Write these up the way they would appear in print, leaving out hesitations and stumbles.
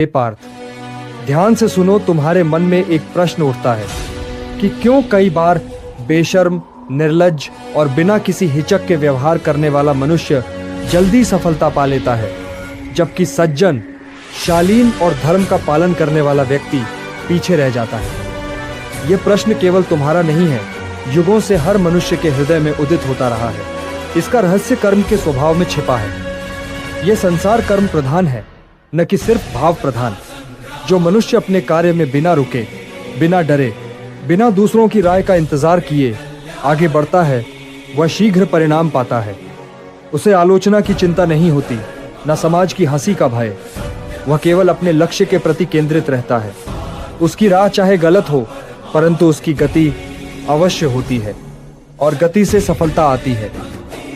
हे पार्थ, ध्यान से सुनो। तुम्हारे मन में एक प्रश्न उठता है कि क्यों कई बार बेशर्म, निर्लज्ज और बिना किसी हिचक के व्यवहार करने वाला मनुष्य जल्दी सफलता पा लेता है, जबकि सज्जन, शालीन और धर्म का पालन करने वाला व्यक्ति पीछे रह जाता है। यह प्रश्न केवल तुम्हारा नहीं है, युगों से हर मनुष्य के हृदय में उदित होता रहा है। इसका रहस्य कर्म के स्वभाव में छिपा है। यह संसार कर्म प्रधान है, न कि सिर्फ भाव प्रधान। जो मनुष्य अपने कार्य में बिना रुके, बिना डरे, बिना दूसरों की राय का इंतजार किए आगे बढ़ता है, वह शीघ्र परिणाम पाता है। उसे आलोचना की चिंता नहीं होती, न समाज की हंसी का भय। वह केवल अपने लक्ष्य के प्रति केंद्रित रहता है। उसकी राह चाहे गलत हो, परंतु उसकी गति अवश्य होती है और गति से सफलता आती है,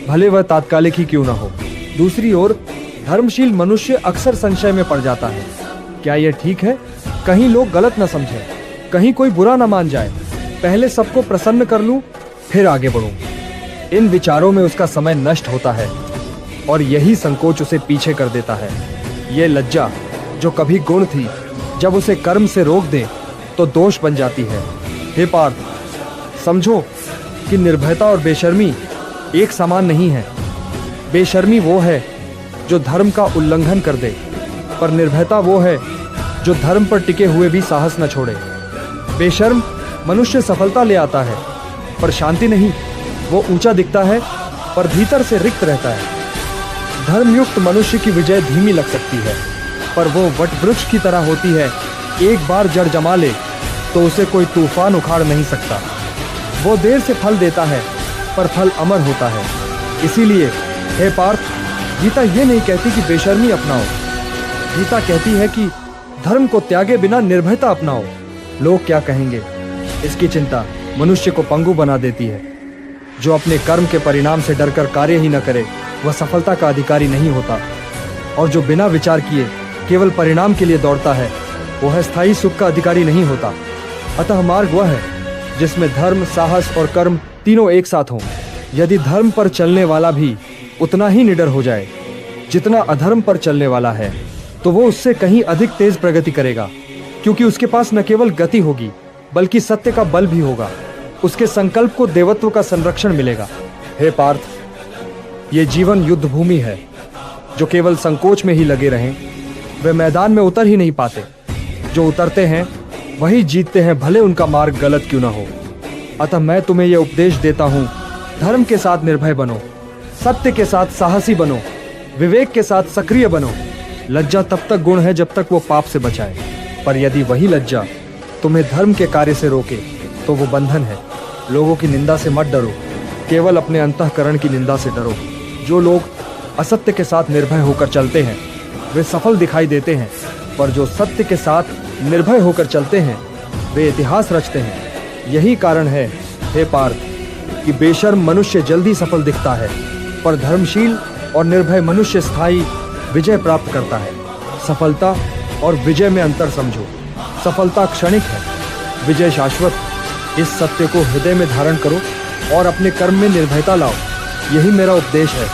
भले वह तात्कालिक ही क्यों न हो। दूसरी ओर धर्मशील मनुष्य अक्सर संशय में पड़ जाता है। क्या यह ठीक है? कहीं लोग गलत न समझें, कहीं कोई बुरा न मान जाए। पहले सबको प्रसन्न कर लूं, फिर आगे बढ़ूं। इन विचारों में उसका समय नष्ट होता है और यही संकोच उसे पीछे कर देता है। ये लज्जा, जो कभी गुण थी, जब उसे कर्म से रोक दे तो दोष बन जाती है। हे पार्थ, समझो कि निर्भयता और बेशर्मी एक समान नहीं है। बेशर्मी वो है जो धर्म का उल्लंघन कर दे, पर निर्भयता वो है जो धर्म पर टिके हुए भी साहस न छोड़े। बेशर्म मनुष्य सफलता ले आता है, पर शांति नहीं। वो ऊंचा दिखता है, पर भीतर से रिक्त रहता है। धर्मयुक्त मनुष्य की विजय धीमी लग सकती है, पर वो वटवृक्ष की तरह होती है। एक बार जड़ जमा ले तो उसे कोई तूफान उखाड़ नहीं सकता। वो देर से फल देता है, पर फल अमर होता है। इसीलिए हे पार्थ, गीता ये नहीं कहती कि बेशर्मी अपनाओ। गीता कहती है कि धर्म को त्यागे बिना निर्भयता अपनाओ। लोग क्या कहेंगे, इसकी चिंता मनुष्य को पंगु बना देती है। जो अपने कर्म के परिणाम से डरकर कार्य ही न करे, वह सफलता का अधिकारी नहीं होता। और जो बिना विचार किए केवल परिणाम के लिए दौड़ता है, वह स्थायी सुख का अधिकारी नहीं होता। अतः मार्ग वह है जिसमें धर्म, साहस और कर्म तीनों एक साथ हों। यदि धर्म पर चलने वाला भी उतना ही निडर हो जाए जितना अधर्म पर चलने वाला है, तो वो उससे कहीं अधिक तेज प्रगति करेगा, क्योंकि उसके पास न केवल गति होगी बल्कि सत्य का बल भी होगा। उसके संकल्प को देवत्व का संरक्षण मिलेगा। हे पार्थ, ये जीवन युद्ध भूमि है। जो केवल संकोच में ही लगे रहें, वे मैदान में उतर ही नहीं पाते। जो उतरते हैं वही जीतते हैं, भले उनका मार्ग गलत क्यों न हो। अतः मैं तुम्हें यह उपदेश देता हूँ, धर्म के साथ निर्भय बनो, सत्य के साथ साहसी बनो, विवेक के साथ सक्रिय बनो। लज्जा तब तक गुण है जब तक वो पाप से बचाए, पर यदि वही लज्जा तुम्हें धर्म के कार्य से रोके तो वो बंधन है। लोगों की निंदा से मत डरो, केवल अपने अंतःकरण की निंदा से डरो। जो लोग असत्य के साथ निर्भय होकर चलते हैं वे सफल दिखाई देते हैं, पर जो सत्य के साथ निर्भय होकर चलते हैं वे इतिहास रचते हैं। यही कारण है हे पार्थ कि बेशर्म मनुष्य जल्दी सफल दिखता है, पर धर्मशील और निर्भय मनुष्य स्थायी विजय प्राप्त करता है। सफलता और विजय में अंतर समझो। सफलता क्षणिक है, विजय शाश्वत। इस सत्य को हृदय में धारण करो और अपने कर्म में निर्भयता लाओ। यही मेरा उपदेश है।